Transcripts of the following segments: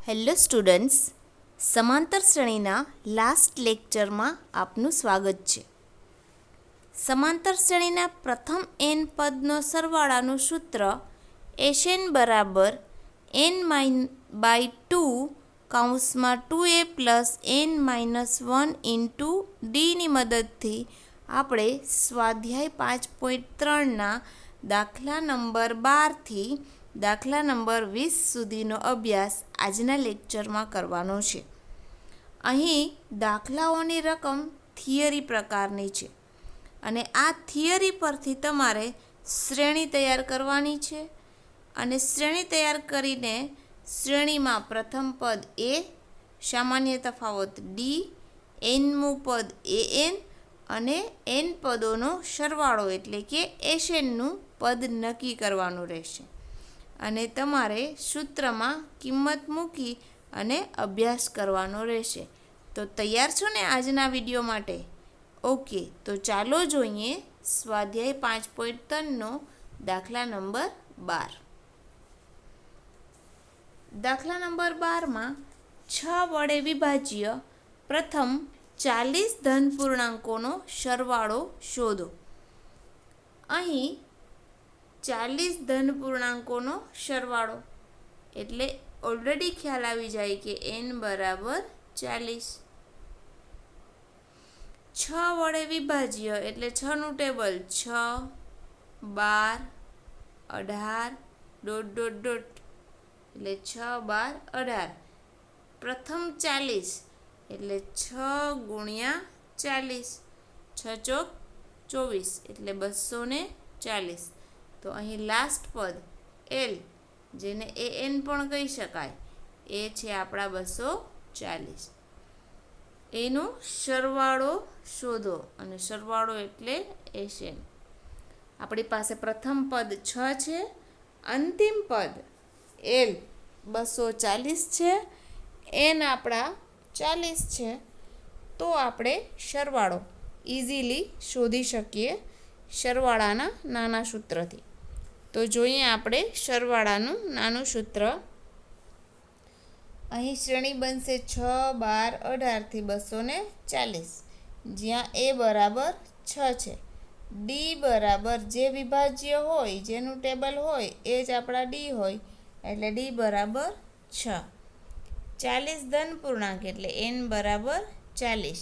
Hello students, સમાંતર શ્રેણીના last લેક્ચરમાં આપનું સ્વાગત છે. સમાંતર શ્રેણીના પ્રથમ n પદનો સરવાળાનું સૂત્ર Sn બરાબર n/2 કૌંસમાં 2a પ્લસ n-1 ઇન્ટુ ડીની મદદથી આપણે સ્વાધ્યાય 5.3ના દાખલા નંબર 12થી દાખલા નંબર 20 સુધીનો અભ્યાસ આજના લેક્ચરમાં કરવાનો છે. અહીં દાખલાઓની રકમ થિયરી પ્રકારની છે અને આ થિયરી પરથી તમારે શ્રેણી તૈયાર કરવાની છે અને શ્રેણી તૈયાર કરીને શ્રેણીમાં પ્રથમ પદ a, સામાન્ય તફાવત d, nમું પદ an અને n પદોનો સરવાળો એટલે કે Snનું પદ નક્કી કરવાનું રહેશે અને તમારે સૂત્રમાં કિંમત મૂકી અને અભ્યાસ કરવાનો રહેશે. તો તૈયાર છો ને આજના વિડીયો માટે? ઓકે, તો ચાલો જોઈએ સ્વાધ્યાય 5.3નો દાખલા નંબર 12. દાખલા નંબર 12માં 6 વડે વિભાજ્ય પ્રથમ 40 ધન પૂર્ણાંકોનો સરવાળો શોધો. અહીં 40 ધન પૂર્ણાંકોનો સરવાળો એટલે ઓલરેડી ખ્યાલ આવી જાય કે n બરાબર 40. 6 વડે વિભાજ્ય એટલે 6નું ટેબલ 6, 12, 18, ... એટલે 6, 12, 18. પ્રથમ 40 એટલે 6 ગુણ્યા 40, 6 ચોક 24 એટલે 240. તો અહીં લાસ્ટ પદ L, જેને an પણ કહી શકાય, એ છે આપણા 240. એનો સરવાળો શોધો અને સરવાળો એટલે Sn. આપણી પાસે પ્રથમ પદ 6 છે, અંતિમ પદ L 240 છે, n આપણા 40 છે. તો આપણે સરવાળો ઇઝીલી શોધી શકીએ સરવાળાના નાના સૂત્રથી. તો જોઈએ આપણે સરવાળાનું નાનું સૂત્ર. અહીં શ્રેણી બનશે 6, 12, 18 થી 240, જ્યાં a બરાબર 6 છે. d બરાબર જે વિભાજ્ય હોય, જેનું ટેબલ હોય એ જ આપણા d હોય, એટલે d બરાબર 6. 40 ધન પૂર્ણાંક એટલે n બરાબર 40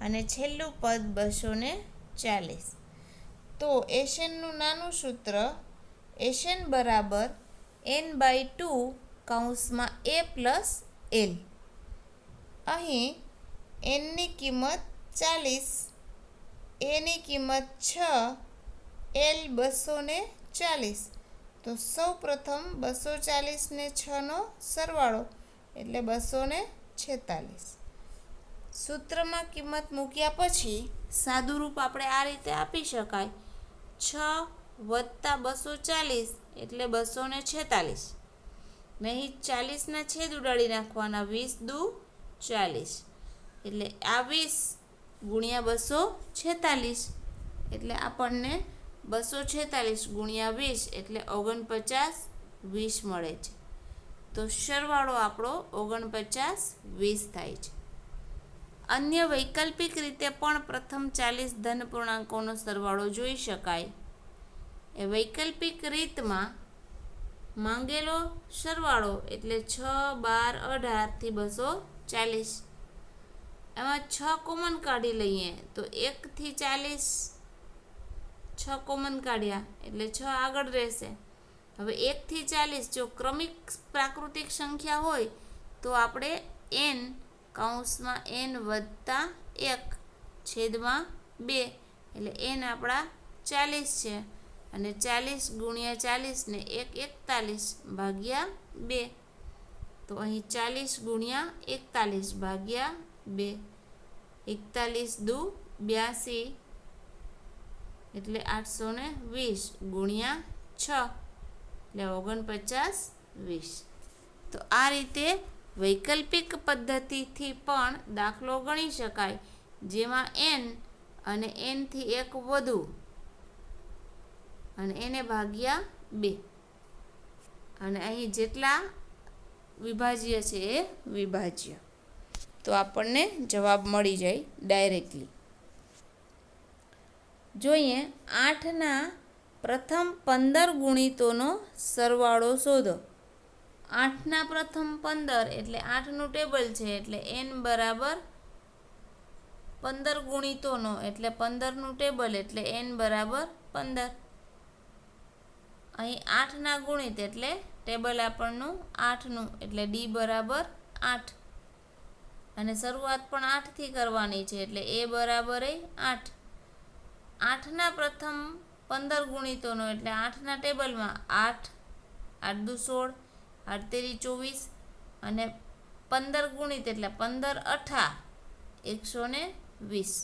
અને છેલ્લું પદ 240. તો Snનું નાનું સૂત્ર Sn બરાબર n/2 કૌંસમાં a પ્લસ l. અહીં nની કિંમત 40, aની કિંમત 6, l 240. તો સૌ પ્રથમ 240 ને 6નો સરવાળો એટલે 246. સૂત્રમાં કિંમત મૂક્યા પછી સાદું રૂપ આપણે આ રીતે આપી શકાય: 6 વત્તા 240 એટલે 246. ને અહીં 40ના છેદ ઉડાડી નાખવાના, 20 દુ 40 એટલે આ 20 ગુણ્યા 246 એટલે આપણને 246 ગુણ્યા 20 એટલે 49, 20 મળે છે. તો સરવાળો આપણો 49, 20 થાય છે. અન્ય વૈકલ્પિક રીતે પણ પ્રથમ 40 ધન પૂર્ણાંકોનો સરવાળો જોઈ શકાય. એ વૈકલ્પિક રીતમાં માંગેલો સરવાળો એટલે 6, 12, 18 થી 240. એમાં 6 કોમન કાઢી લઈએ તો 1 થી 40, 6 કોમન કાઢ્યા એટલે 6 આગળ રહેશે. હવે 1 થી 40 જો ક્રમિક પ્રાકૃતિક સંખ્યા હોય તો આપણે n કૌંસમાં n વત્તા 1 છેદમાં 2 એટલે n આપણા 40 છે અને 40 ગુણ્યા 40 ને 1 41 ભાગ્યા 2. તો અહીં 40 ગુણ્યા 41 ભાગ્યા 2, 41 દુ 82 એટલે 820 ગુણ્યા 6 એટલે 49, 20. તો આ રીતે વૈકલ્પિક પદ્ધતિથી પણ દાખલો ગણી શકાય, જેમાં n અને n થી 1 વધુ અને એને ભાગ્યા 2 અને અહીં જેટલા વિભાજ્ય છે એ વિભાજ્ય. તો આપણને જવાબ મળી જાય ડાયરેક્ટલી. જોઈએ 8ના પ્રથમ 15 ગુણિતોનો સરવાળો શોધો. 8ના પ્રથમ 15 એટલે 8નું ટેબલ છે એટલે n બરાબર 15 ગુણિતોનો એટલે 15નું ટેબલ એટલે n બરાબર 15. અહીં 8ના ગુણિત એટલે ટેબલ આપણનું 8નું એટલે d બરાબર 8 અને શરૂઆત પણ 8થી કરવાની છે એટલે a બરાબર 8. 8ના પ્રથમ 15 ગુણિતોનો એટલે 8ના ટેબલમાં 8, 8 દુ 16, 8 તેરી 24 અને 15 ગુણિત એટલે 15 અઠા 120.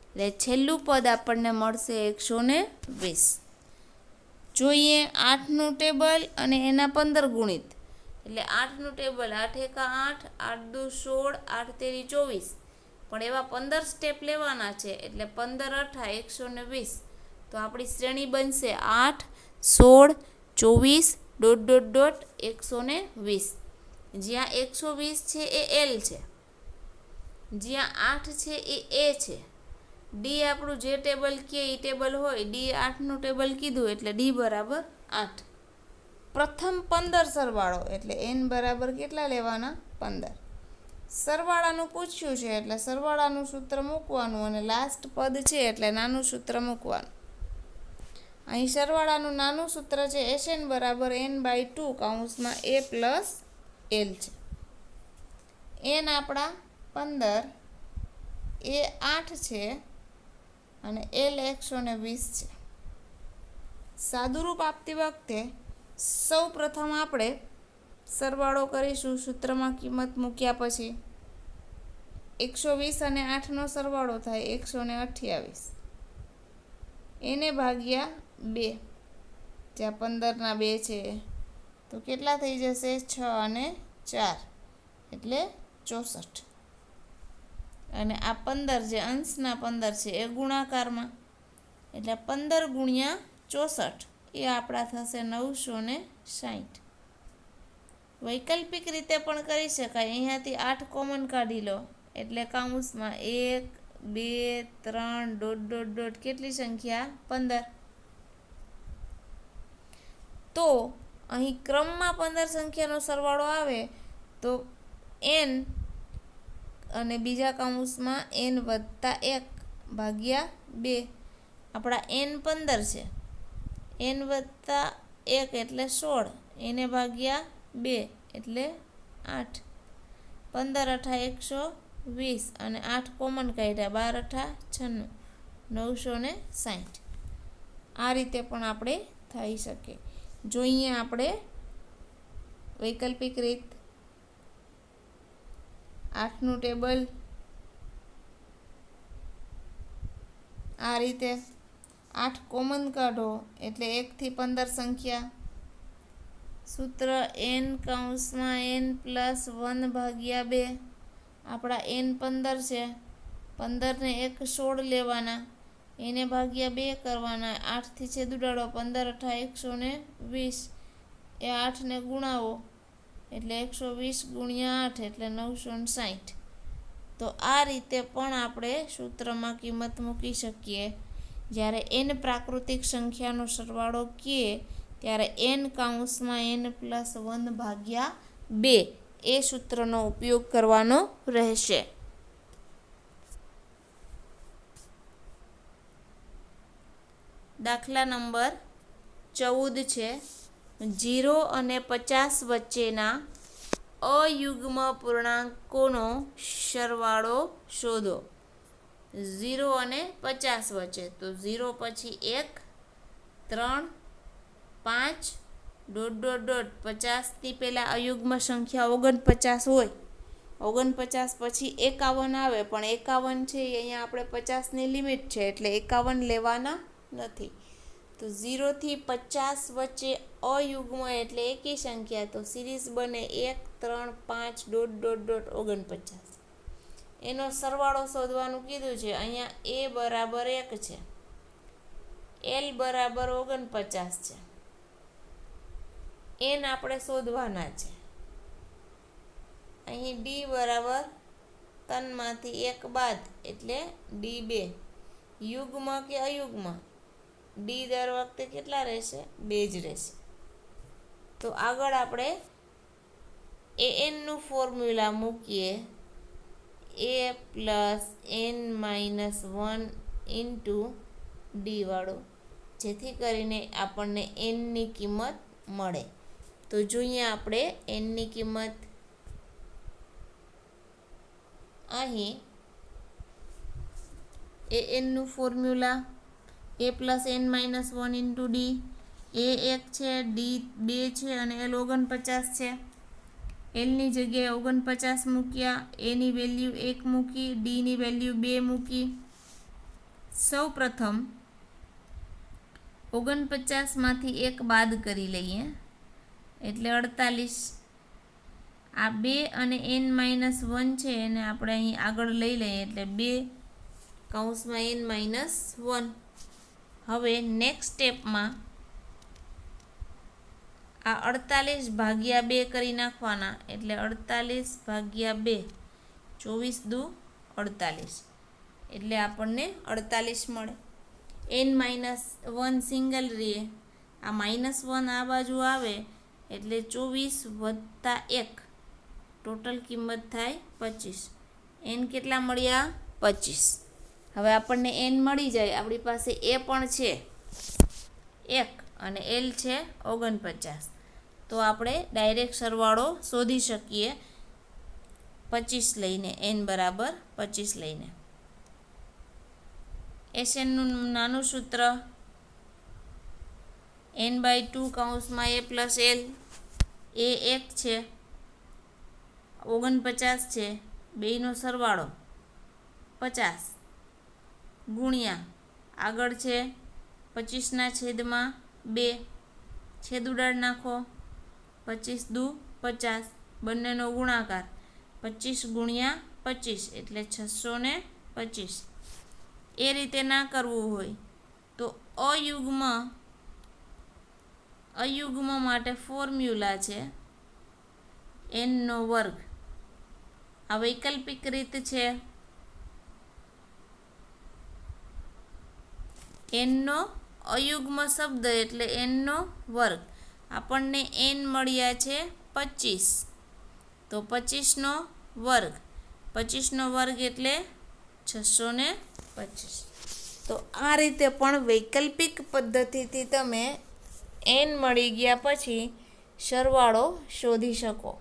એટલે છેલ્લું પદ આપણને મળશે 120. જોઈએ 8નું ટેબલ અને એના 15 ગુણિત એટલે 8નું ટેબલ 8 એકા 8, 8 દુ 16, 8 તેરી 24 પણ એવા 15 સ્ટેપ લેવાના છે એટલે 15 અઠા 120. તો આપણી શ્રેણી બનશે 8, 16, 24, ડોટ ડોટ ડોટ 120. જ્યાં 120 છે એ L છે, જ્યાં 8 છે એ A છે. ડી આપણું જે ટેબલ કહે એ ટેબલ હોય, ડી 8નું ટેબલ કીધું એટલે ડી બરાબર 8. પ્રથમ 15 સરવાળો એટલે n બરાબર કેટલા લેવાના 15. સરવાળાનું પૂછ્યું છે એટલે સરવાળાનું સૂત્ર મૂકવાનું અને લાસ્ટ પદ છે એટલે નાનું સૂત્ર મૂકવાનું. અહીં સરવાળાનું નાનું સૂત્ર છે Sn બરાબર n/2 કૌંસમાં a પ્લસ l છે. n આપણા 15, એ 8 છે અને l 120 છે. સાદુરૂપ આપતી વખતે સૌ પ્રથમ આપણે સરવાળો કરીશું. સૂત્રમાં કિંમત મૂક્યા પછી 120 અને 8નો સરવાળો થાય 128. એને ભાગ્યા 2, જ્યાં 15ના 2 છે તો કેટલા થઈ જશે 6 અને 4 એટલે 64. અને આ 15 જે અંશના 15 છે એ ગુણાકારમાં એટલે 15 ગુણ્યા 64 એ આપણા થશે 960. વૈકલ્પિક રીતે પણ કરી શકાય. અહીંયાથી 8 કોમન કાઢી લો એટલે કૌંસમાં 1, 2, 3 ડોટ ડોટ ડોટ કેટલી સંખ્યા 15. તો અહીં ક્રમમાં 15 સંખ્યાનો સરવાળો આવે તો n અને બીજા કૌંસમાં n વત્તા 1 ભાગ્યા 2. આપણા n 15 છે, n વત્તા 1 એટલે 16, એને ભાગ્યા 2 એટલે 8. 15 અઠા 120 અને 8 કોમન કાઢ્યા 12 અઠા 96, 960. આ રીતે પણ આપણે થઈ શકે. જોઈએ આપણે વૈકલ્પિક રીત. 8નું ટેબલ આ રીતે 8 કોમન કાઢો એટલે 1 થી 15 સંખ્યા. સૂત્ર n કૌંસમાં n પ્લસ 1 ભાગ્યા 2. આપણા n 15 છે, 15ને 1 16 લેવાના, એને ભાગ્યા 2 કરવાના. 8થી છેદ ઉડાડો 15 અઠા 120 એ 8ને ગુણાવો એટલે 120 ગુણ્યા 8 એટલે 960. તો આ રીતે પણ આપણે સૂત્રમાં કિંમત મૂકી શકીએ. જ્યારે n પ્રાકૃતિક સંખ્યાનો સરવાળો કીએ ત્યારે n કૌંસમાં n પ્લસ 1 ભાગ્યા 2 એ સૂત્રનો ઉપયોગ કરવાનો રહેશે. દાખલા નંબર 14 છે. 0 અને 50 વચ્ચેના અયુગ્મ પૂર્ણાંકોનો સરવાળો શોધો. 0 અને 50 વચ્ચે તો 0 પછી 1, 3, 5 ડોટ ડોટ ડોટ 50થી પહેલાં અયુગ્મ સંખ્યા 49 હોય. 49 પછી 51 આવે પણ 51 છે એ અહીંયા આપણે 50ની લિમિટ છે એટલે 51 લેવાના નથી. તો 0 થી 50 વચ્ચે અયુગ્મ એટલે એકી સંખ્યા તો સિરીઝ બને 1, 3, 5 ડોટ ડોટ ડોટ 49. એનો સરવાળો શોધવાનું કીધું છે. અહીંયા a બરાબર 1 છે, l બરાબર 49 છે, n આપણે શોધવાના છે. અહીં ડી બરાબર 3માંથી 1 બાદ એટલે D2 યુગ્મ કે અયુગ્મ ડી દર વખતે કેટલા રહેશે 2 જ રહેશે. તો આગળ આપણે ANનું ફોર્મ્યુલા મૂકીએ A+n-1 ઇન્ટુ ડી વાળું, જેથી કરીને આપણને nની કિંમત મળે. તો જોઈએ આપણે nની કિંમત. અહીં ANનું formula A+n-1 into d. A 1 છે, ડી 2 છે અને L 49 છે. એલની જગ્યાએ 49 મૂક્યા, એની વેલ્યુ 1 મૂકી, ડીની વેલ્યુ 2 મૂકી. સૌ પ્રથમ 49માંથી 1 બાદ કરી લઈએ એટલે 48. આ 2 અને n-1 છે એને આપણે અહીં આગળ લઈ લઈએ એટલે 2 કૌંસમાં n-1. હવે નેક્સ્ટ સ્ટેપમાં આ 48 ભાગ્યા 2 કરી નાખવાના એટલે 48 ભાગ્યા 2 24 દુ 48 એટલે આપણને 48 મળે. n-1 સિંગલ રહે, આ -1 આ બાજુ આવે એટલે 24 + 1 ટોટલ કિંમત થાય 25. n કેટલા મળ્યા 25. હવે આપણને n મળી જાય, આપણી પાસે a પણ છે 1 અને l છે 49. તો આપણે ડાયરેક્ટ સરવાળો શોધી શકીએ 25 લઈને, n બરાબર 25 લઈને. SNનું નાનું સૂત્ર n/2 કૌંસમાં A+l. એ 1 છે, 49 છે, બેયનો સરવાળો 50 ગુણ્યા આગળ છે 25ના છેદમાં 2, છેદ ઉડાડ નાખો, 25 દુ 50, બંનેનો ગુણાકાર 25 ગુણ્યા 25 એટલે 625. એ રીતે ના કરવું હોય તો અયુગ્મ માટે ફોર્મ્યુલા છે n નો વર્ગ. આ વૈકલ્પિક રીત છે. n નો અયુગ્મ શબ્દ એટલે n નો વર્ગ. આપણને n મળ્યા છે 25, તો 25નો વર્ગ, 25નો વર્ગ એટલે 625. તો આ રીતે પણ વૈકલ્પિક પદ્ધતિથી તમે n મળી ગયા પછી સરવાળો શોધી શકો.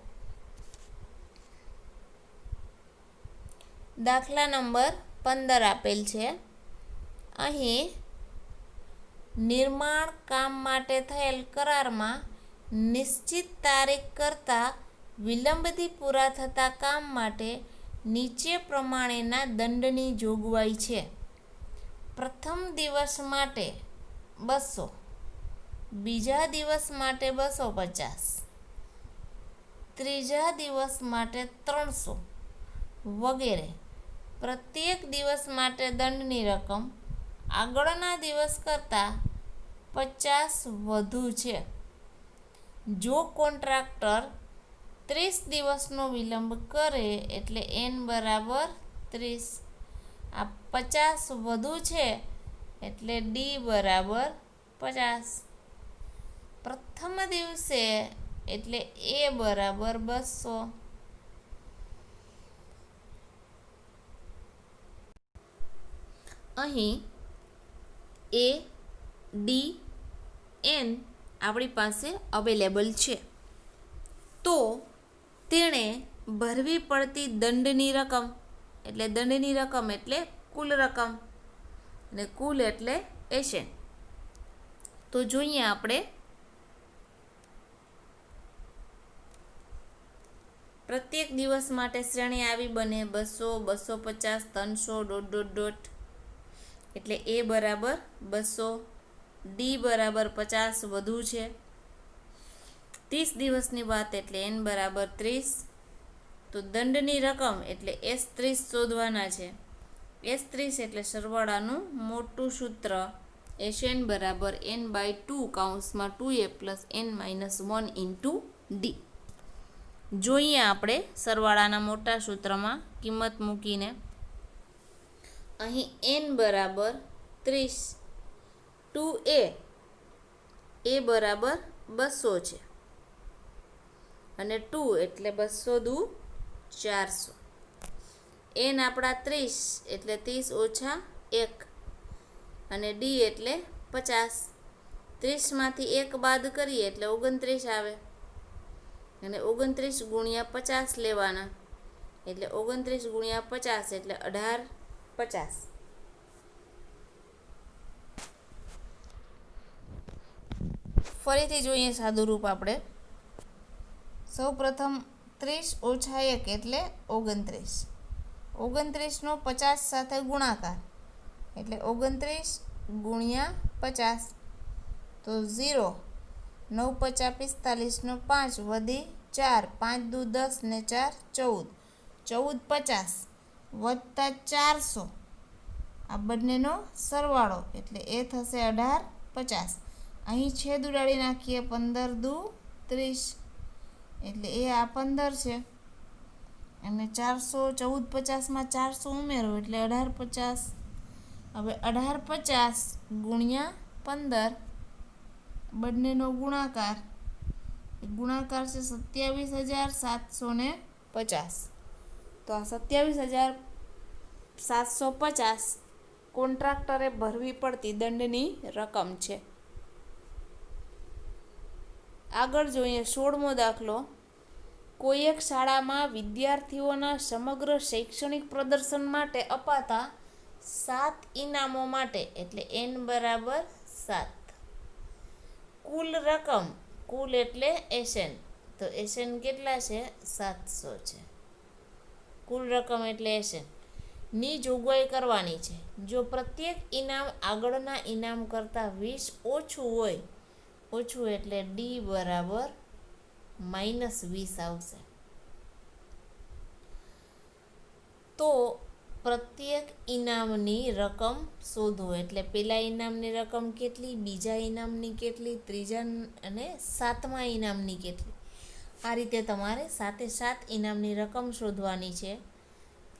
દાખલા નંબર 15 આપેલ છે. અહીં નિર્માણ કામ માટે થયેલ કરારમાં નિશ્ચિત તારીખ કરતાં વિલંબથી પૂરા થતા કામ માટે નીચે પ્રમાણેના દંડની જોગવાઈ છે. પ્રથમ દિવસ માટે 200, બીજા દિવસ માટે 250, ત્રીજા દિવસ માટે 300 વગેરે. પ્રત્યેક દિવસ માટે દંડની રકમ આગળના દિવસ કરતાં 50 વધુ છે. જો કોન્ટ્રાક્ટર 30 દિવસનો વિલંબ કરે એટલે n બરાબર 30. આ 50 વધુ છે એટલે ડી બરાબર 50. પ્રથમ દિવસે એટલે a બરાબર 200. અહીં a, d, n આપણી પાસે અવેલેબલ છે. તો તેણે ભરવી પડતી દંડની રકમ એટલે કુલ રકમ અને કુલ એટલે SN. તો જોઈએ આપણે પ્રત્યેક દિવસ માટે શ્રેણી આવી બને 200, 250, 300... એટલે a બરાબર 200, ડી બરાબર 50 વધુ છે. 30 દિવસની વાત એટલે n બરાબર 30. તો દંડની રકમ એટલે S30 શોધવાના છે. S30 એટલે સરવાળાનું મોટું સૂત્ર SN બરાબર n/2 કૌંસમાં 2a + n-1 ઇન્ટુ ડી. જોઈએ આપણે સરવાળાના મોટા સૂત્રમાં કિંમત મૂકીને. અહીં n બરાબર 30, 2a બરાબર 200 છે અને 2 એટલે 200 દુ 400. n આપણા 30 એટલે 30 ઓછા 1 અને d એટલે 50. 30માંથી 1 બાદ કરીએ એટલે 29 આવે અને 29 ગુણ્યા 50 લેવાના એટલે 29 ગુણ્યા 50 એટલે 1850. ફરીથી જોઈએ સાદુરૂપ આપણે. સૌ પ્રથમ 30 ઓછા 1 એટલે 29. 29નો 50 સાથે ગુણાકાર એટલે 29 ગુણ્યા 50 તો 0. 9 × 5 = 45નો 5 વધી 4, 5 દુ 10 ને 4 14, 1450 વત્તા 400 આ બંનેનો સરવાળો એટલે એ થશે 1850. અહીં છેદ ઉડાડી નાખીએ 15 દુ 30 એટલે એ આ 15 છે અને 400 1450માં 400 ઉમેરો એટલે 1850. હવે 1850 ગુણ્યા 15 બંનેનો ગુણાકાર છે 27,750. તો આ 27,750 કોન્ટ્રાક્ટરે ભરવી પડતી દંડની રકમ છે. આગળ જોઈએ 16મો દાખલો. કોઈ એક શાળામાં વિદ્યાર્થીઓના સમગ્ર શૈક્ષણિક પ્રદર્શન માટે અપાતા 7 ઇનામો માટે એટલે n બરાબર 7. કુલ રકમ, કુલ એટલે એસએન, તો એસએન કેટલા છે 700 છે. કુલ રકમ એટલે એસએન ની જોગવાઈ કરવાની છે. જો પ્રત્યેક ઇનામ આગળના ઇનામ કરતાં 20 ઓછું એટલે ડી બરાબર -20 આવશે. તો પ્રત્યેક ઇનામની રકમ શોધો એટલે પહેલા ઇનામની રકમ કેટલી, બીજા ઇનામની કેટલી, ત્રીજા અને સાતમા ઇનામની કેટલી. આ રીતે તમારે 7 ઇનામની રકમ શોધવાની છે.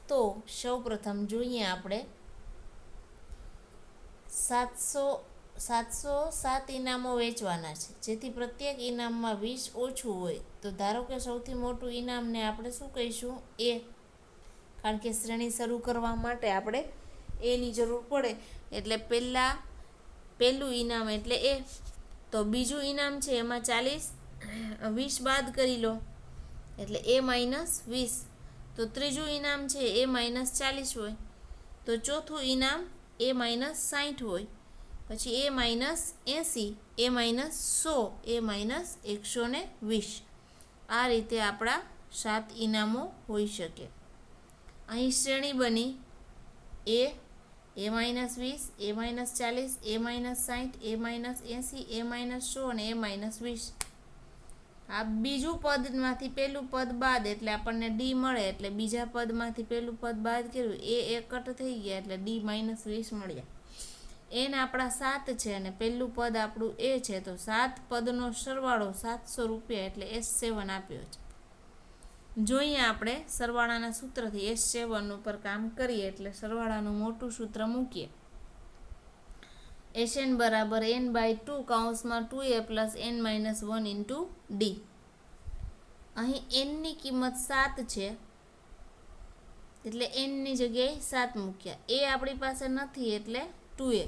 તો સૌપ્રથમ જોઈએ આપણે 707 ઇનામો વેચવાના છે જેથી પ્રત્યેક ઇનામમાં 20 ઓછું હોય. તો ધારો કે સૌથી મોટું ઇનામને આપણે શું કહીશું એ, કારણ કે શ્રેણી શરૂ કરવા માટે આપણે એની જરૂર પડે. એટલે પહેલું ઇનામ એટલે એ. તો બીજું ઇનામ છે એમાં 20 બાદ કરી લો એટલે એ -20. તો ત્રીજું ઇનામ છે એ -40 હોય. તો ચોથું ઇનામ એ -60 હોય. પછી એ -80, એ -100, એ -120. આ રીતે આપણા 7 ઇનામો હોઈ શકે. અહીં શ્રેણી બની એ -20, એ -40, એ -60, એ -80, એ -100 અને એ -20. આ બીજું પદમાંથી પહેલું પદ બાદ એટલે આપણને ડી મળે. એટલે બીજા પદમાંથી પહેલું પદ બાદ કર્યું એ કટ થઈ ગયા એટલે ડી -20 મળ્યા. એન આપણા 7 છે અને પહેલું પદ આપણું એ છે. તો 7 પદનો સરવાળો 700 રૂપિયા એટલે S7 આપ્યો છે. જોઈએ આપણે સરવાળાના સૂત્રથી S7 ઉપર કામ કરીએ એટલે સરવાળાનું મોટું સૂત્ર મૂકીએ. Sn બરાબર n/2 કૌંસમાં 2a + n - 1 × d. અહીં n ની કિંમત 7 છે એટલે n ની જગ્યાએ 7 મૂક્યા. એ આપણી પાસે નથી એટલે 2a.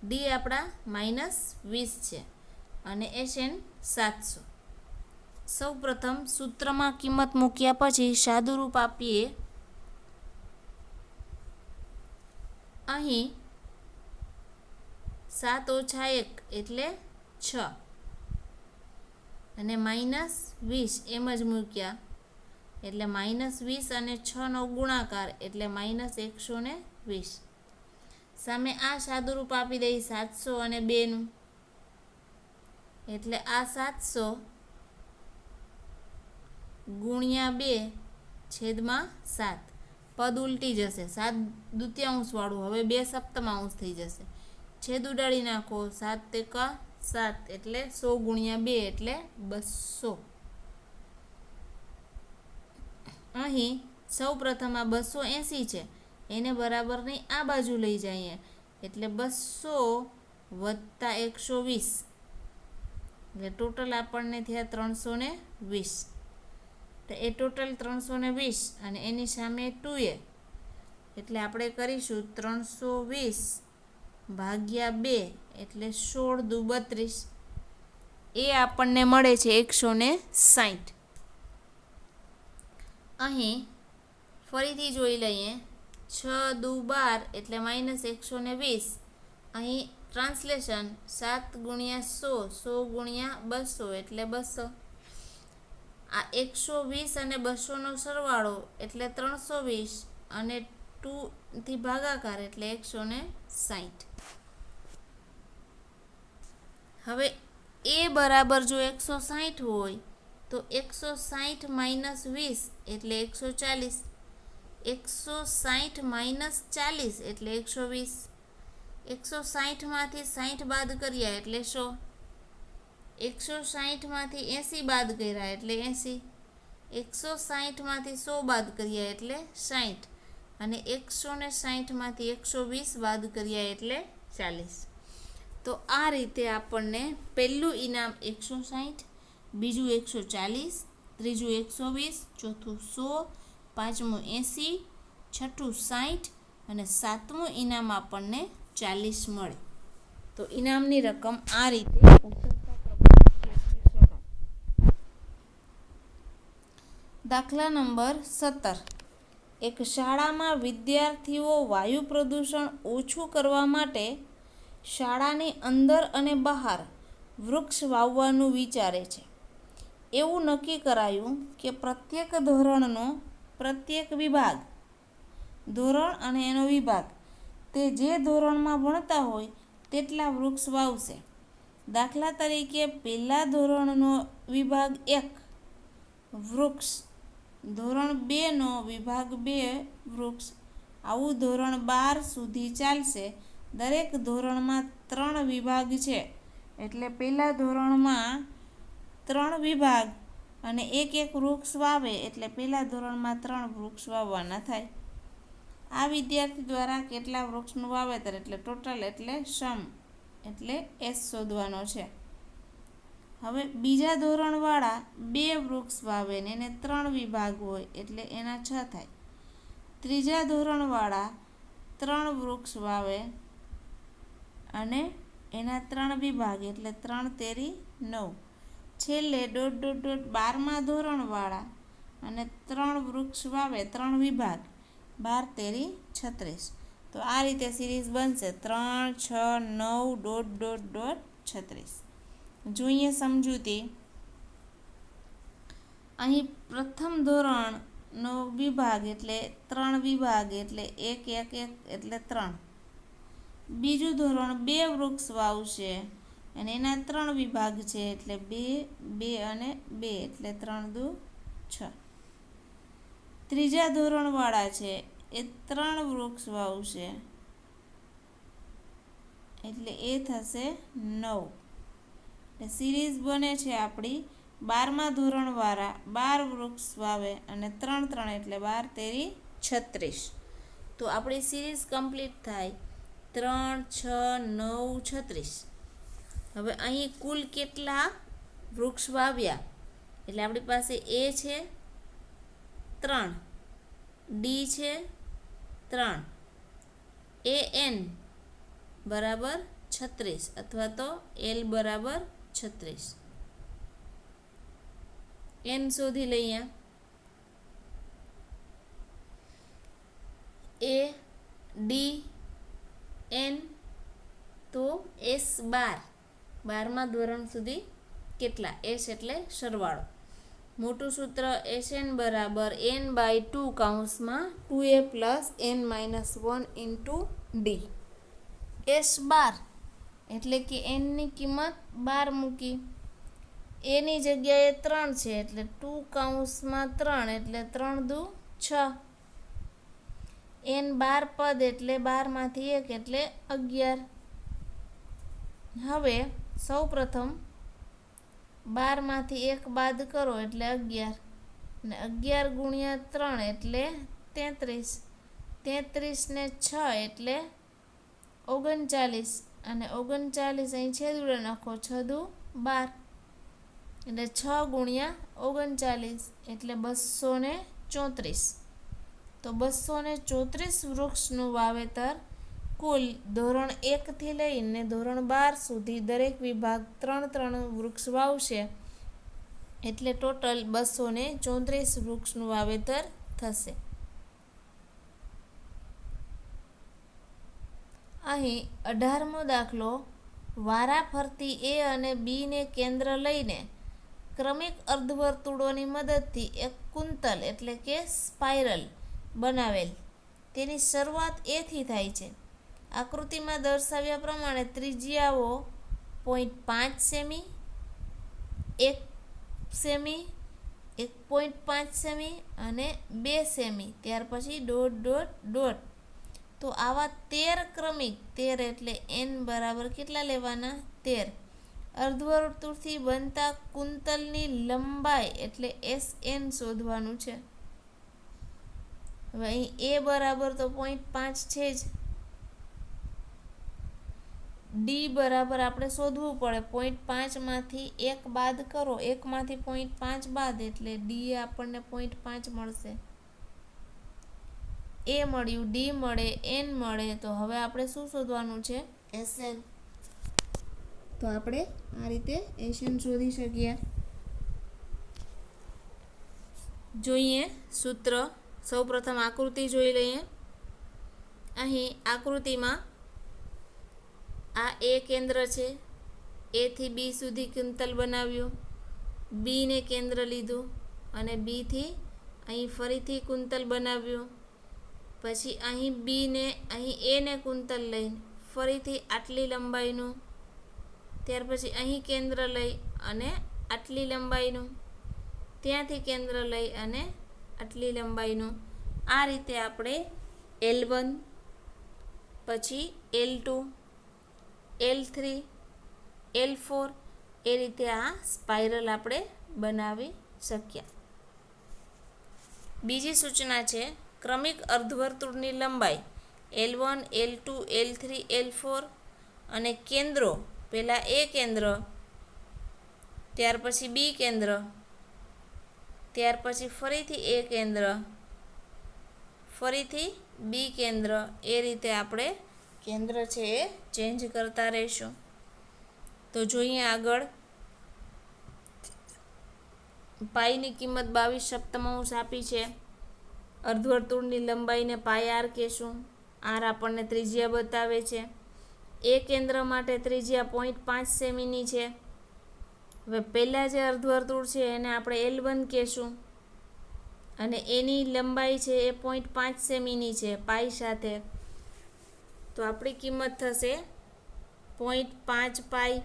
d આપણા -20 છે અને Sn 700. સૌ પ્રથમ સૂત્રમાં કિંમત મૂક્યા પછી સાદુરૂપ આપીએ. અહીં 7 ઓછા 1 એટલે 6 અને -20 એમ જ મૂક્યા એટલે -20 અને 6નો ગુણાકાર એટલે -120. સામે આ સાદુરૂપ આપી દઈ 700 અને 2નું એટલે આ 700 ગુણ્યા 2 છેદમાં 7. પદ ઉલટી જશે, 7 દૂત્યાંશ વાળું હવે 2 સપ્તમાંશ થઈ જશે. છેદ ઉડાડી નાખો, 7 × 7 એટલે 100 ગુણ્યા 2 એટલે 200. અહીં સૌ પ્રથમ આ 280 છે, એને બરાબરની આ બાજુ લઈ જઈએ એટલે 200 વત્તા 120 એટલે ટોટલ આપણને થયા 320. તો એ ટોટલ 320 અને એની સામે 2a એટલે આપણે કરીશું 320 ભાગ્યા 2 એટલે 16 દુ 32. એ આપણને મળે છે 160. અહીં ફરીથી જોઈ લઈએ, 6 દુ 12 એટલે -120. અહીં ટ્રાન્સલેશન 7 ગુણ્યા 100, 100 ગુણ્યા 200 એટલે 200. આ 120 અને 200નો સરવાળો એટલે 320 અને 2 થી ભાગાકાર એટલે 160. હવે એ બરાબર જો 160 હોય તો 160 માઇનસ 20 એટલે 140. 160 માઇનસ 40 એટલે 120. 160માંથી 60 બાદ કર્યા એટલે 100. 160માંથી 80 બાદ કર્યા એટલે 80. 160માંથી 100 બાદ કર્યા એટલે 60 અને 160માંથી 120 બાદ કર્યા એટલે 40. તો આ રીતે આપણને પહેલું ઇનામ 160, બીજું 140, ત્રીજું 120, ચોથું 100, પાંચમું 80, છઠ્ઠું 60 અને સાતમું ઇનામ આપણને 40 મળે. તો ઇનામની રકમ આ રીતે દાખલા નંબર 17. એક શાળામાં વિદ્યાર્થીઓ વાયુ પ્રદૂષણ ઓછું કરવા માટે શાળાની અંદર અને બહાર વૃક્ષ વાવવાનું વિચારે છે. એવું નક્કી કરાયું કે પ્રત્યેક ધોરણનો પ્રત્યેક વિભાગ, ધોરણ અને એનો વિભાગ તે જે ધોરણમાં ભણતા હોય તેટલા વૃક્ષ વાવશે. દાખલા તરીકે પહેલા ધોરણનો વિભાગ 1 વૃક્ષ, ધોરણ 2નો વિભાગ 2 વૃક્ષ. આવું ધોરણ 12 સુધી ચાલશે. દરેક ધોરણમાં 3 વિભાગ છે એટલે પહેલા ધોરણમાં 3 વિભાગ અને એક વૃક્ષ વાવે એટલે પહેલા ધોરણમાં 3 વૃક્ષ વાવવાના થાય. આ વિદ્યાર્થી દ્વારા કેટલા વૃક્ષનું વાવેતર એટલે ટોટલ એટલે સમ એટલે S શોધવાનો છે. હવે બીજા ધોરણવાળા 2 વૃક્ષ વાવે ને એને 3 વિભાગ હોય એટલે એના 6 થાય. ત્રીજા ધોરણવાળા 3 વૃક્ષ વાવે અને એના 3 વિભાગ એટલે 3 તેરી 9. છેલ્લે 12મા ધોરણવાળા અને 3 વૃક્ષ વાવે 3 વિભાગ 12 તેરી 36. તો આ રીતે સિરીઝ બનશે 3, 6, 9, ... 36. જોઈએ સમજૂતી. અહીં પ્રથમ ધોરણનો વિભાગ એટલે 3 વિભાગ એટલે 1, 1, 1 એટલે 3. બીજું ધોરણ 2 વૃક્ષ વાવશે અને એના 3 વિભાગ છે એટલે 2, 2 અને 2 એટલે 3 દુ 6. ત્રીજા ધોરણવાળા છે એ 3 વૃક્ષ વાવશે એટલે એ થશે 9. એટલે સિરીઝ બને છે આપણી 12મા ધોરણવાળા 12 વૃક્ષ વાવે અને 3, 3 એટલે 12 તેરી 36. તો આપણી સિરીઝ કમ્પ્લીટ થાય 3, 6, 9, 36. હવે અહીં કુલ કેટલા વૃક્ષ વાવ્યા એટલે આપણી પાસે A છે 3, D છે 3, AN બરાબર 36 અથવા તો L બરાબર 36. N શોધી લઈએ. A, D, N તો S 12મા ધોરણ સુધી કેટલા? S એટલે સરવાળો. મોટું સૂત્ર SN બરાબર N/2 કૌંસમાં 2A + N-1 × D. S 12 એટલે કે Nની કિંમત 12 મૂકી. એની જગ્યાએ 3 છે એટલે 2 કૌંસમાં 3 એટલે 3 દુ 6. N 12 પદ એટલે 12માંથી 1 એટલે 11. હવે સૌ પ્રથમ 12માંથી 1 બાદ કરો એટલે 11. અને 11 ગુણ્યા 3 એટલે 33. 33 ને 6 એટલે 39. અને 39 અહીં છેદુડે નાખો, 6 દુ 12. એટલે 6 ગુણ્યા 39 એટલે 234. તો 234 વૃક્ષનું વાવેતર કુલ ધોરણ 1 થી લઈને ધોરણ 12 સુધી દરેક વિભાગ 3 વૃક્ષ વાવશે. એટલે ટોટલ 234 વૃક્ષનું વાવેતર થશે. અહીં 18મો દાખલો. વારા ફરતી એ અને બી ને કેન્દ્ર લઈને ક્રમિક અર્ધવર્તુળોની મદદથી એક કુંતલ એટલે કે સ્પાઇરલ બનાવેલ. તેની શરૂઆત એથી થાય છે. આકૃતિમાં દર્શાવ્યા પ્રમાણે ત્રિજ્યાઓ 0.5 સેમી, 1 સેમી, 1.5 સેમી અને 2 સેમી, ત્યાર પછી ડોટ ડોટ ડોટ. તો આવા 13 ક્રમિક, 13 એટલે n બરાબર કેટલા લેવાના? 13 અર્ધવર્તુળથી બનતા કુંતલની લંબાઈ એટલે SN શોધવાનું છે. હવે અહીં a બરાબર તો 0.5 છે જ. ડી બરાબર આપણે શોધવું પડે. 0.5 માંથી 1 બાદ કરો, 1 માંથી 0.5 બાદ એટલે ડી આપણને 0.5 મળશે. એ મળ્યું, ડી મળે, એન મળે. તો હવે આપણે શું શોધવાનું છે? SN. તો આપણે આ રીતે SN શોધી શકીએ. જોઈએ સૂત્ર. સૌપ્રથમ આકૃતિ જોઈ લઈએ. અહીં આકૃતિમાં આ એ કેન્દ્ર છે. એ થી બી સુધી કુંતલ બનાવ્યું. બી ને કેન્દ્ર લીધું અને બી થી અહીં ફરીથી કુંતલ બનાવ્યું. પછી અહીં બી ને અહીં એ ને કુંતલ લઈને ફરીથી આટલી લંબાઈનું. ત્યાર પછી અહીં કેન્દ્ર લઈ અને આટલી લંબાઈનું. ત્યાંથી કેન્દ્ર લઈ અને આટલી લંબાઈનું. આ રીતે આપણે L1, પછી L2, L3, L4 એ રીતે આ સ્પાઇરલ આપણે બનાવી શક્યા. બીજી સૂચના છે ક્રમિક અર્ધવર્તુળની લંબાઈ L1, L2, L3, L4 અને કેન્દ્રો. પહેલાં એ કેન્દ્ર, ત્યાર પછી બી કેન્દ્ર, ત્યાર પછી ફરીથી એ કેન્દ્ર, ફરીથી બી કેન્દ્ર. એ રીતે આપણે કેન્દ્ર છે એ ચેન્જ કરતા રહીશું. તો જોઈએ આગળ. પાઈની કિંમત 22/7 આપી છે. અર્ધવર્તુળની લંબાઈને પાઈ આર કહેશું. આર આપણને ત્રિજ્યા બતાવે છે. એ કેન્દ્ર માટે ત્રિજ્યા 0.5 સેમીની છે. હવે પહેલાં જે અર્ધવર્તુળ છે એને આપણે L1 કહેશું અને એની લંબાઈ છે એ 0.5 સેમીની છે પાઈ સાથે. તો આપણી કિંમત થશે 0.5 પાઈ.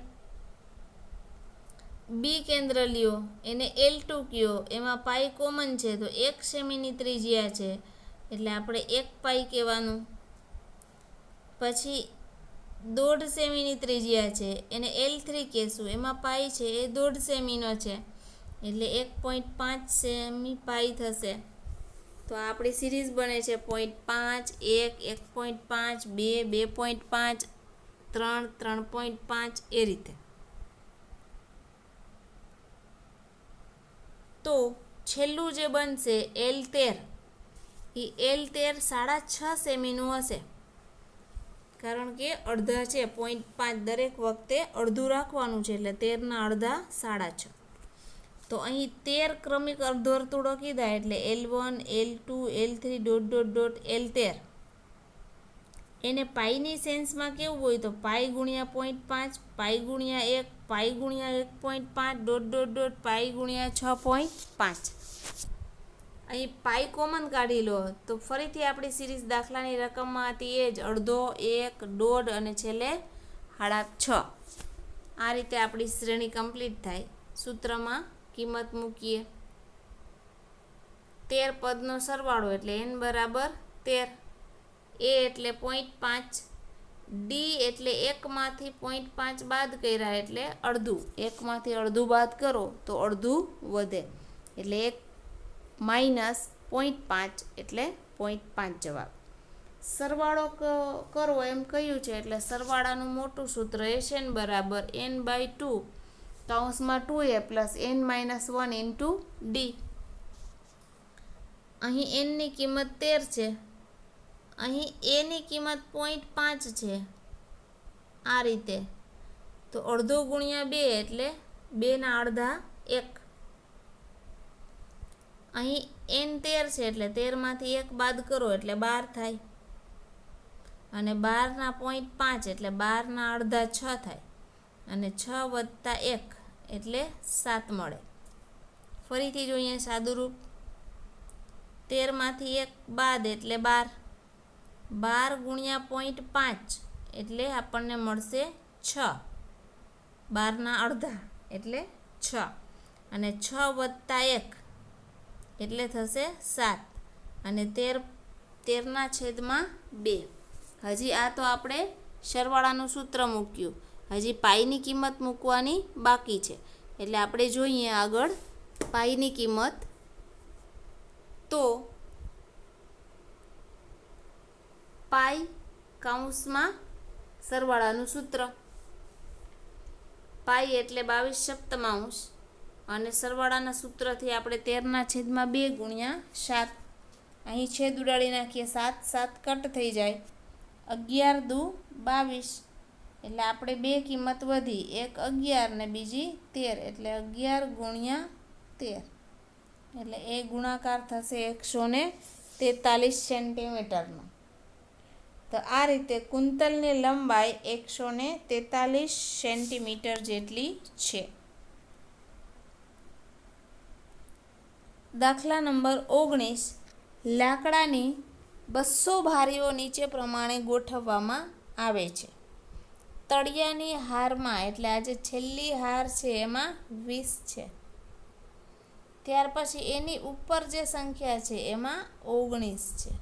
બી કેન્દ્ર લ્યો, એને L2 કયો, એમાં પાઈ કોમન છે તો 1 સેમીની ત્રિજ્યા છે એટલે આપણે 1 પાઈ કહેવાનું. પછી 1.5 સેમીની ત્રિજ્યા છે એને L3 કહેશું, એમાં પાઈ છે એ 1.5 સેમીનો છે એટલે 1.5 સેમી પાઈ થશે. તો આપણી સિરીઝ બને છે 0.5, 1, 1.5, 2, 2.5, 3, 3.5 એ રીતે. તો છેલ્લું જે બનશે L13 એ L13 6.5 સેમીનું હશે. કારણ કે અડધા છે 0.5 દરેક વખતે અડધું રાખવાનું છે એટલે 13ના અડધા 6.5. તો અહીં 13 ક્રમિક અર્ધવર્તુળો કીધા એટલે L1, L2, L3 dot dot dot L13. એને પાઈની સેન્સમાં કેવું હોય તો પાઈ ગુણ્યા 0.5, પાઈ ગુણ્યા 1, પાઈ ગુણ્યા 1.5 ડોટ ડોટ ડોટ પાઈ ગુણ્યા 6.5. અહીં પાઈ કોમન કાઢી લો તો ફરીથી આપણી સિરીઝ દાખલાની રકમમાં હતી એ જ અડધો, 1, દોઢ અને છેલ્લે 6.5. આ રીતે આપણી શ્રેણી કમ્પ્લીટ થાય. સૂત્રમાં કિંમત મૂકીએ. 13 પદનો સરવાળો એટલે n બરાબર 13. એ એટલે 0.5, ડી એટલે 1માંથી 0.5 બાદ કર્યા એટલે અડધું. 1માંથી અડધું બાદ કરો તો અડધું વધે એટલે 1 માઇનસ 0.5 એટલે 0.5 જવાબ. સરવાળો કરો એમ કહ્યું છે એટલે સરવાળાનું મોટું સૂત્ર એસએન બરાબર n/2 કૌંસમાં 2a plus n-1 into d. અહીં એનની કિંમત 13 છે, અહીં એની કિંમત 0.5 છે. આ રીતે તો અડધો ગુણ્યા 2 એટલે 2 અડધા 1. અહીં n 13 છે એટલે 13માંથી 1 બાદ કરો એટલે 12 થાય, અને 12 0.5 એટલે 12 અડધા 6 થાય, અને 6 વત્તા 1 એટલે 7 મળે. ફરીથી જોઈએ સાદુરૂપ. 13માંથી 1 બાદ એટલે 12, 12 ગુણ્યા 0.5 એટલે આપણને મળશે 6, 12 અડધા એટલે 6, અને 6 વત્તા 1 એટલે થશે 7, અને 13/2. હજી આ તો આપણે સરવાળાનું સૂત્ર મૂક્યું, હજી પાઈની કિંમત મૂકવાની બાકી છે. એટલે આપણે જોઈએ આગળ પાઈની કિંમત. તો પાઈ કૌંસમાં સરવાળાનું સૂત્ર, પાઈ એટલે 22/7, અને સરવાળાના સૂત્રથી આપણે 13/2 ગુણ્યા 7. અહીં છેદ ઉડાડી નાખીએ, 7 7 કટ થઈ જાય, 11 દુ 22, એટલે આપણે બે કિંમત વધી, એક 11 ને બીજી 13, એટલે 11 ગુણ્યા 13, એટલે એ ગુણાકાર થશે 143 સેન્ટીમીટરનો. તો આ રીતે કુંતલની લંબાઈ 143 સેન્ટીમીટર જેટલી છે. દાખલા નંબર 19. લાકડાની 200 બારીઓ નીચે પ્રમાણે ગોઠવવામાં આવે છે. તળિયાની હારમાં, એટલે આ જે છેલ્લી હાર છે એમાં 20 છે. ત્યાર પછી એની ઉપર જે સંખ્યા છે એમાં 19 છે.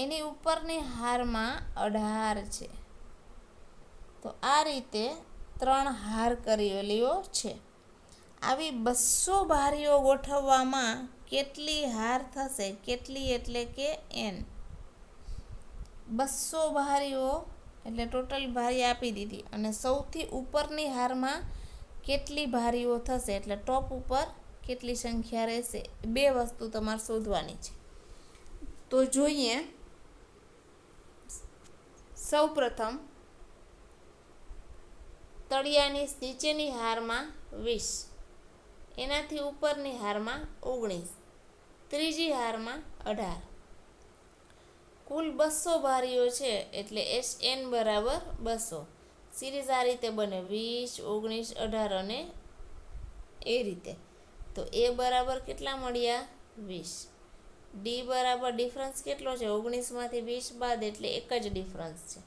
એની ઉપરની હારમાં 18 છે. તો આ રીતે 3 હાર કરેલીઓ છે. આવી 200 બારીઓ ગોઠવવામાં કેટલી હાર થશે? કેટલી એટલે કે n. 200 બારીઓ એટલે ટોટલ બારી આપી દીધી, અને સૌથી ઉપરની હારમાં કેટલી બારીઓ થશે એટલે ટોપ ઉપર કેટલી સંખ્યા રહેશે, બે વસ્તુ તમારે શોધવાની છે. તો જોઈએ. સૌપ્રથમ તળિયાની નીચેની હારમાં 20, એનાથી ઉપરની હારમાં 19, ત્રીજી હારમાં 18. કુલ 200 બારીઓ છે એટલે SN બરાબર 200. સિરીઝ આ રીતે બને, 20, 19, 18 અને એ રીતે. તો એ બરાબર કેટલા મળ્યા? 20. ડી બરાબર ડિફરન્સ કેટલો છે? 19માંથી 20 બાદ એટલે એક જ ડિફરન્સ છે,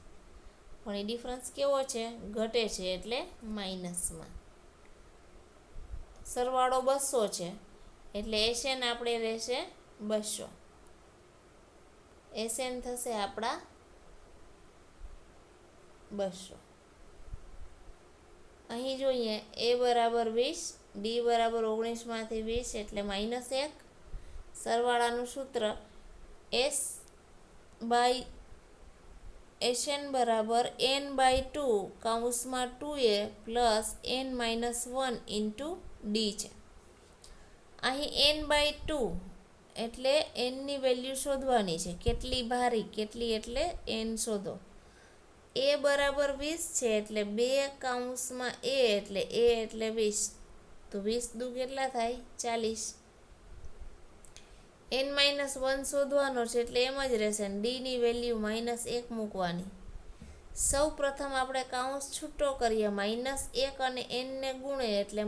પણ એ ડિફરન્સ કેવો છે? ઘટે છે, એટલે માઇનસમાં. સરવાળો 200 છે એટલે એસએન આપણે રહેશે 200. એસએન થશે આપણા 200. અહીં જોઈએ એ બરાબર 20, ડી બરાબર 19માંથી 20 એટલે -1. સરવાળાનું સૂત્ર SN બરાબર n/2 કૌંસમાં 2a plus n-1 into D છે. અહીં n/2 એટલે nની વેલ્યુ શોધવાની છે, કેટલી બારી, કેટલી એટલે n શોધો. એ બરાબર 20 છે એટલે 2 કૌંસમાં a એટલે 20, તો 20 દુ કેટલા થાય? 40. n-1 શોધવાનો છે એટલે એમ જ રહેશે, ડીની વેલ્યુ -1 મૂકવાની. સૌ પ્રથમ આપણે કૌંસ છૂટો કરીએ, -1 અને n ને ગુણે એટલે -n,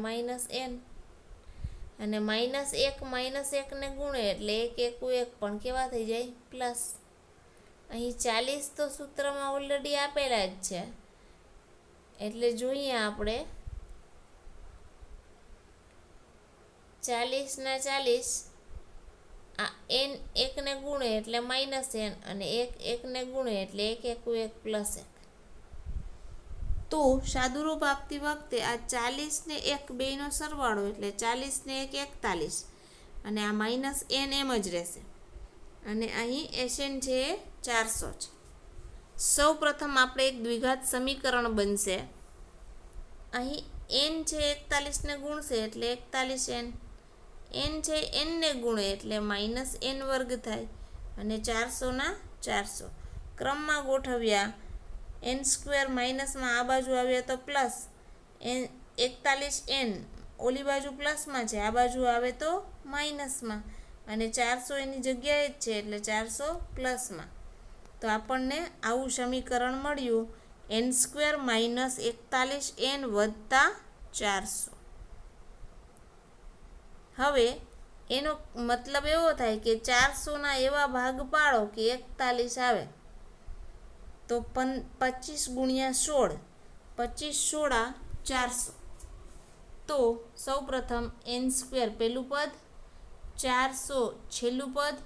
અને -1 ને ગુણે એટલે 1 × 1 પણ કેવા થઈ જાય? પ્લસ. અહીં 40 તો સૂત્રમાં ઓલરેડી આપેલા જ છે, એટલે જોઈએ આપણે 40 ના 40, આ n 1 ને ગુણે એટલે -n, અને 1 ને ગુણે એટલે 1 × 1 + 1. તો સાદુરૂપ આપતી વખતે આ 40 ને 1 બેયનો સરવાળો એટલે 40 ને 1 41, અને આ માઇનસ એન એમ જ રહેશે અને અહીં એસએન છે એ 400 છે. સૌ પ્રથમ આપણે એક દ્વિઘાત સમીકરણ બનશે. અહીં એન છે 41ને ગુણશે એટલે 41n, એન છે એનને ગુણે એટલે માઇનસ એન વર્ગ થાય અને 400ના 400 ક્રમમાં ગોઠવ્યા. એન સ્ક્વેર માઇનસમાં આ બાજુ આવ્યા તો પ્લસ એન 41n ઓલી બાજુ પ્લસમાં છે, આ બાજુ આવે તો માઇનસમાં અને 400 એની જગ્યાએ જ છે એટલે 400 પ્લસમાં. તો આપણને આવું સમીકરણ મળ્યું એન સ્ક્વેર માઇનસ 41n વત્તા 400. હવે એનો મતલબ એવો થાય કે 400ના એવા ભાગ પાડો કે 41 આવે તો 25 ગુણ્યા 16, 25 16 400. તો સૌ પ્રથમ એન સ્ક્વેર પહેલું પદ, 400 છેલ્લું પદ,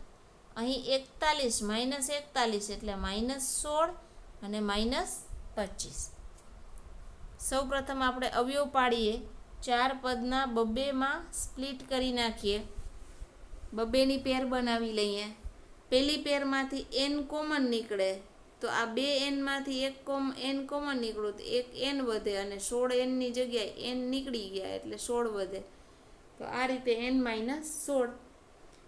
અહીં 41 માઇનસ 41 એટલે -16 અને -25. સૌ પ્રથમ આપણે અવયવ પાડીએ. 4 પદના બબ્બેમાં સ્પ્લિટ કરી નાખીએ, બબ્બેની પેર બનાવી લઈએ. પહેલી પેરમાંથી n કોમન નીકળે તો આ બે nમાંથી એક n કોમન નીકળ્યું તો એક n વધે અને 16nની જગ્યાએ n નીકળી ગયા એટલે 16 વધે. તો આ રીતે n-16.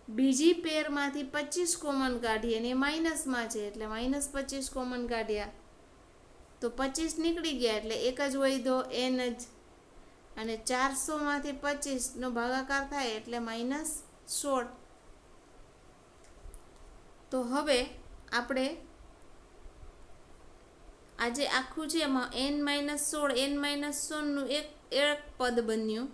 બીજી પેરમાંથી 25 કોમન કાઢીએ અને એ માઇનસમાં છે એટલે -25 કોમન કાઢ્યા તો 25 નીકળી ગયા એટલે એક જ વધ્યો n જ અને 400માંથી 25નો ભાગાકાર થાય એટલે -16. તો હવે આપણે આજે આખું છે એમાં n-16નું એક પદ બન્યું,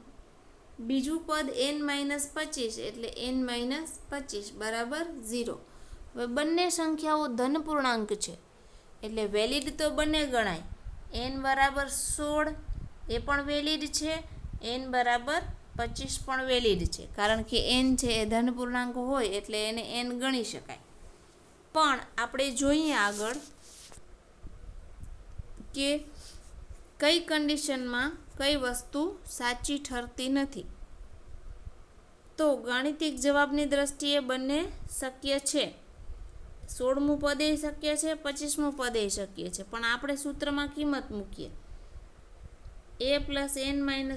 બીજું પદ n-25 એટલે n-25 બરાબર 0. હવે બંને સંખ્યાઓ ધન પૂર્ણાંક છે એટલે વેલિડ તો બંને ગણાય. n બરાબર 16 એ પણ વેલિડ છે, n બરાબર 25 પણ વેલિડ છે કારણ કે n છે એ ધન પૂર્ણાંક હોય એટલે એને n ગણી શકાય. પણ આપણે જોઈએ આગળ કે કઈ કન્ડિશનમાં કઈ વસ્તુ સાચી ઠરતી નથી. તો ગાણિતિક જવાબની દ્રષ્ટિએ બંને શક્ય છે. 16મું પદ એ શક્ય છે, 25મું પદ એ શક્ય છે, પણ આપણે સૂત્રમાં કિંમત મૂકીએ a + n-1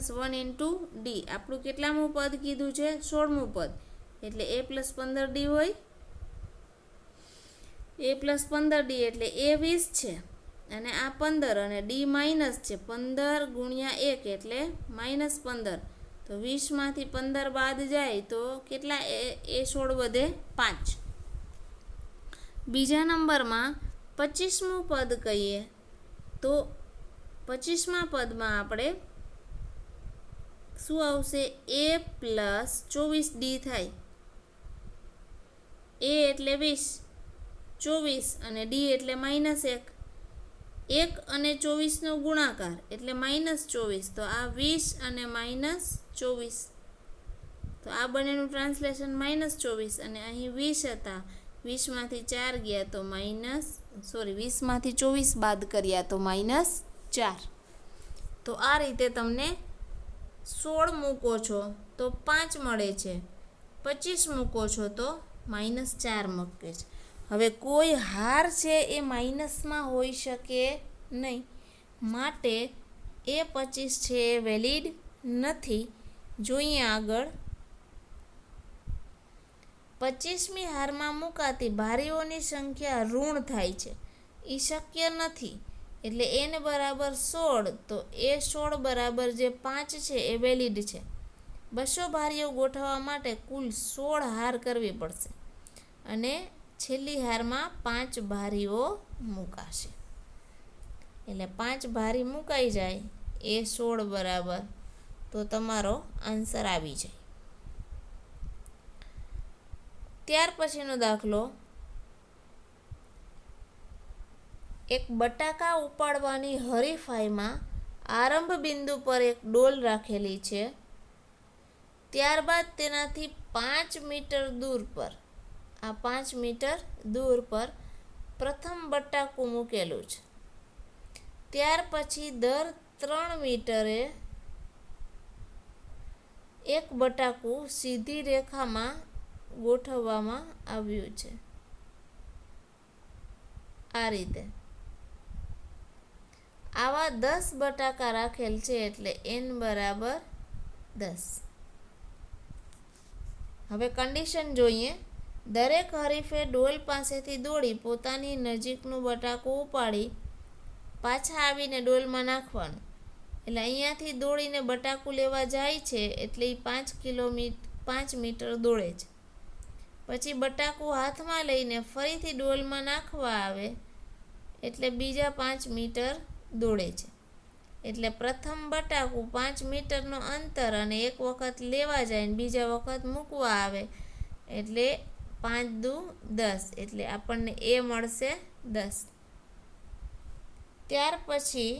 * d. આપણું કેટલામું પદ કીધું છે? 16મું પદ એટલે a + 15d હોય. a + 15d એટલે a 20 છે અને આ 15 અને d માઇનસ છે. 15 ગુણ્યા 1 એટલે -15. તો 20માંથી 15 બાદ જાય તો કેટલા? એ 16 વધે 5. બીજા નંબરમાં 25મું પદ કહીએ તો 25મા પદમાં આપણે શું આવશે? a + 24d થાય. a એટલે 20, 24 અને d એટલે -1. 1 અને 24નો ગુણાકાર એટલે -24. તો આ 20 અને -24. તો આ બંનેનું ટ્રાન્સલેશન -24 અને અહીં 20 હતા. 20માંથી 4 ગયા તો 20માંથી 24 બાદ કર્યા તો -4. તો આ રીતે તમને 16 મૂકો છો તો 5 મળે છે, 25 મૂકો છો તો -4 મૂકે છે. હવે કોઈ હાર છે એ માઇનસમાં હોઈ શકે નહીં, માટે એ 25 છે એ વેલિડ નથી. જોઈએ આગળ. 25મી હારમાં મુકાતી ભારીઓની સંખ્યા ઋણ થાય છે, એ શક્ય નથી. એટલે n બરાબર 16 તો એ 16 બરાબર જે 5 છે એ વેલિડ છે. 200 ભારીઓ ગોઠવવા માટે કુલ 16 હાર કરવી પડશે અને છેલ્લી હારમાં 5 ભારીઓ મુકાશે. એટલે 5 ભારી મુકાઈ જાય એ 16 બરાબર, તો તમારો આન્સર આવી જાય. ત્યાર પછીનો દાખલો. એક બટાકા ઉપાડવાની હરીફાઈમાં આરંભ બિંદુ પર એક ડોલ રાખેલી છે, ત્યારબાદ તેનાથી 5 મીટર દૂર પર, આ 5 મીટર દૂર પર પ્રથમ બટાકું મૂકેલું છે. ત્યાર પછી દર 3 મીટરે એક બટાકું સીધી રેખામાં ગોઠવવામાં આવ્યું છે આ રીતે. આવા 10 બટાકા રાખેલ છે એટલે n બરાબર 10. હવે કન્ડિશન જોઈએ. દરેક હરીફે ડોલ પાસેથી દોડી પોતાની નજીકનું બટાકું ઉપાડી પાછા આવીને ડોલમાં નાખવાનું. એટલે અહીંયાથી દોડીને બટાકું લેવા જાય છે એટલે એ 5 મીટર દોડે છે. પછી બટાકું હાથમાં લઈને ફરીથી ડોલમાં નાખવા આવે એટલે બીજા 5 મીટર દોડે છે. એટલે પ્રથમ બટાકું 5 મીટરનો અંતર અને એક વખત લેવા જાય ને બીજા વખત મૂકવા આવે એટલે 5 દુ 10 એટલે આપણને એ મળશે 10. ત્યાર પછી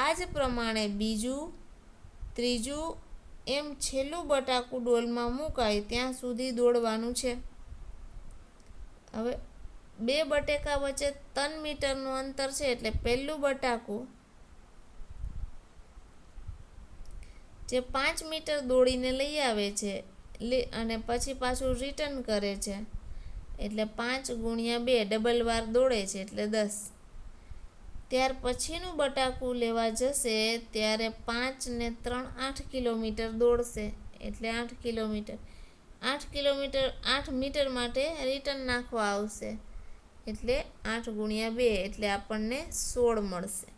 આ જ પ્રમાણે બીજું, ત્રીજું એમ છેલ્લું બટાકું ડોલમાં મુકાય ત્યાં સુધી દોડવાનું છે. હવે 2 બટેકા વચ્ચે 3 મીટરનું અંતર છે એટલે પહેલું બટાકું જે 5 મીટર દોડીને લઈ આવે છે અને પછી પાછું રિટર્ન કરે છે એટલે 5 ગુણ્યા 2 ડબલ વાર દોડે છે એટલે 10. ત્યાર પછીનું બટાકું લેવા જશે ત્યારે 5 ને 3 8 કિલોમીટર દોડશે એટલે 8 કિલોમીટર. 8 મીટર માટે રિટર્ન નાખવા આવશે એટલે 8 ગુણ્યા 2 એટલે આપણને 16 મળશે.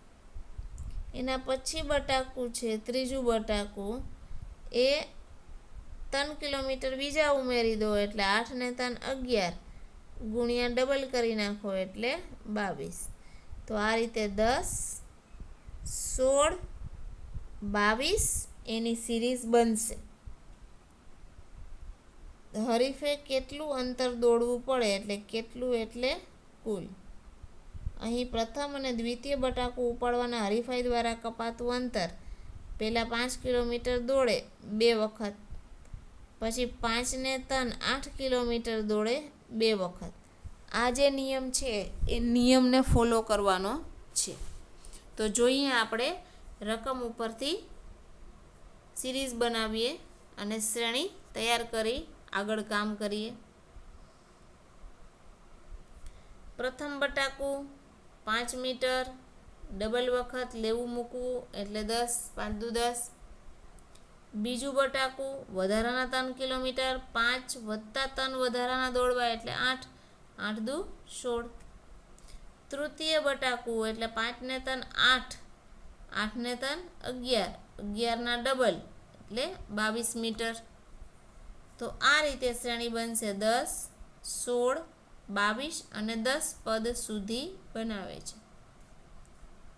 એના પછી બટાકું છે ત્રીજું બટાકું એ 3 કિલોમીટર બીજા ઉમેરી દો એટલે 8 ને 3 11 ગુણ્યા ડબલ કરી નાખો એટલે 22. તો આ રીતે 10, 16, 22 એની સિરીઝ બનશે. હરીફે કેટલું અંતર દોડવું પડે એટલે કેટલું એટલે કુલ. અહીં પ્રથમ અને દ્વિતીય બટાકું ઉપાડવાના હરીફાઈ દ્વારા કપાતું અંતર પહેલાં 5 કિલોમીટર દોડે 2 વખત, પછી 5 ને 3 8 કિલોમીટર દોડે 2 વખત. આ જે નિયમ છે એ નિયમને ફોલો કરવાનો છે. તો જોઈએ આપણે રકમ ઉપરથી સિરીઝ બનાવીએ અને શ્રેણી તૈયાર કરી આગળ કામ કરીએ. પ્રથમ બટાકું 5 મીટર ડબલ વખત લેવું મૂકવું એટલે 10, 5 દુ 10. બીજું બટાકું વધારાના 3 કિલોમીટર 5 વત્તા 3 વધારાના દોડવા એટલે 8, 8 દુ 16. તૃતીય બટાકું એટલે 5 ને 3 8, 8 ને 3 11, 11 ના ડબલ એટલે 22 મીટર. તો આ રીતે શ્રેણી બનશે 10, 16, 22 અને 10 પદ સુધી બનાવે છે.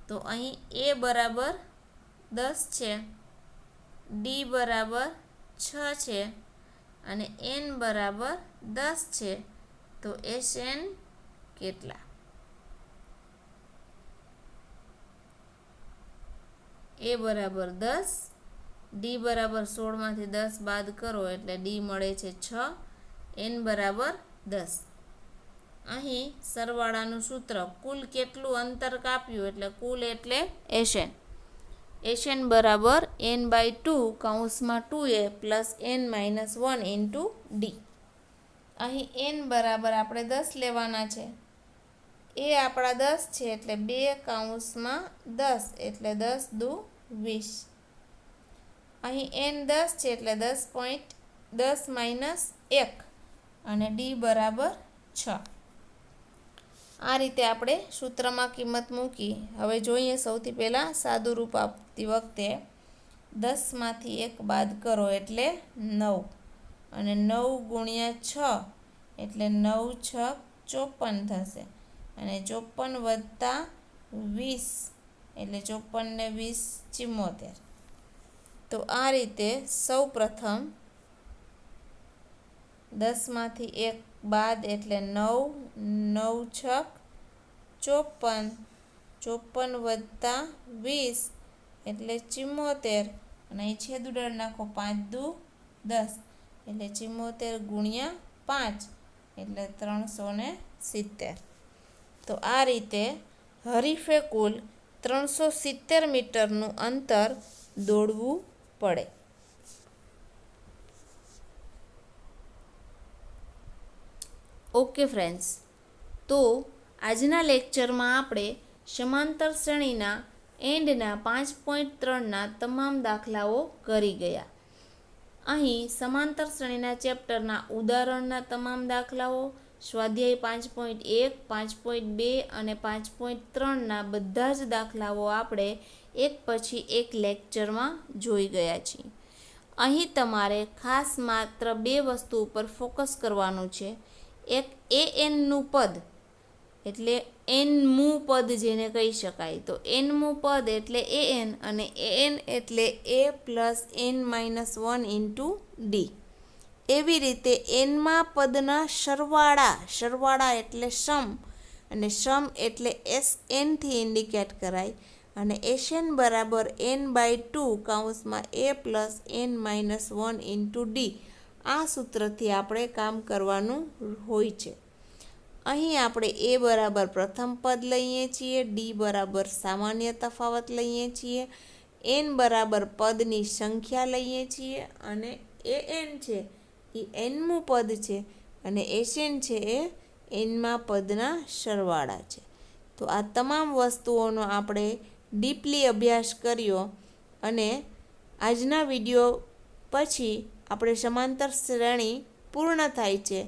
તો અહીં એ બરાબર 10 છે, ડી બરાબર 6 છે અને એન બરાબર 10 છે. તો એસએન કેટલા? એ બરાબર 10, ડી બરાબર 16 માંથી 10 બાદ કરો એટલે ડી મળે છે 6, એન બરાબર 10. અહીં સરવાળાનું સૂત્ર કુલ કેટલું અંતર કાપ્યું એટલે કુલ એટલે એસએન. એસએન બરાબર એન બાય 2 કૌંસમાં 2a plus n minus 1 into d. અહીં એન બરાબર આપણે 10 લેવાના છે. એ આપણા 10 છે એટલે 2 કૌંસમાં 10 એટલે 10 દુ 20. અહીં એન 10 છે એટલે 10 માઇનસ 1 અને ડી બરાબર 6. આ રીતે આપણે સૂત્રમાં કિંમત મૂકી. હવે જોઈએ સૌથી પહેલાં સાદું રૂપ આપતી વખતે 10 માંથી 1 બાદ કરો એટલે 9 અને 9 ગુણ્યા 6 એટલે 9 6 54 થશે અને 54 વત્તા 20 એટલે 54 ને 20 74. તો આ રીતે સૌ પ્રથમ 10 માંથી 1 બાદ એટલે 9, 9 6 54, 54 વત્તા 20 એટલે 74 અને અહીં છેદ ઉડાડ નાખો 5 દુ 10 એટલે 74 ગુણ્યા 5 એટલે 370. તો આ રીતે હરીફે કુલ 370 મીટરનું અંતર દોડવું પડે. ઓકે ફ્રેન્ડ્સ, તો આજના લેક્ચરમાં આપણે સમાંતર શ્રેણીના એન્ડના 5.3ના તમામ દાખલાઓ કરી ગયા. અહીં સમાંતર શ્રેણીના ચેપ્ટરના ઉદાહરણના તમામ દાખલાઓ, સ્વાધ્યાય 5.1, 5.2 અને 5.3ના બધા જ દાખલાઓ આપણે એક પછી એક લેક્ચરમાં જોઈ ગયા છીએ. અહીં તમારે ખાસ માત્ર બે વસ્તુ ઉપર ફોકસ કરવાનું છે. એક એનનું પદ એટલે એનમું પદ જેને કહી શકાય, તો એનમું પદ એટલે એન અને એન એટલે a plus n-1 into D. એવી રીતે એનમાં પદના સરવાળા એટલે સમ, અને સમ એટલે SNથી ઇન્ડિકેટ કરાય, અને SN બરાબર n/2 કૌંસમાં a plus n-1 into D. આ સૂત્રથી આપણે કામ કરવાનું હોય છે. અહીં આપણે a બરાબર પ્રથમ પદ લઈએ છીએ, ડી બરાબર સામાન્ય તફાવત લઈએ છીએ, n બરાબર પદની સંખ્યા લઈએ છીએ, અને an છે એ nમું પદ છે, અને SN છે એ nમાં પદના સરવાળા છે. તો આ તમામ વસ્તુઓનો આપણે ડીપલી અભ્યાસ કર્યો, અને આજના વિડીયો પછી આપણે સમાંતર શ્રેણી પૂર્ણ થાય છે,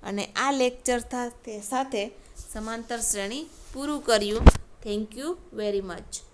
અને આ લેક્ચર સાથે સમાંતર શ્રેણી પૂરું કર્યું. Thank you very much.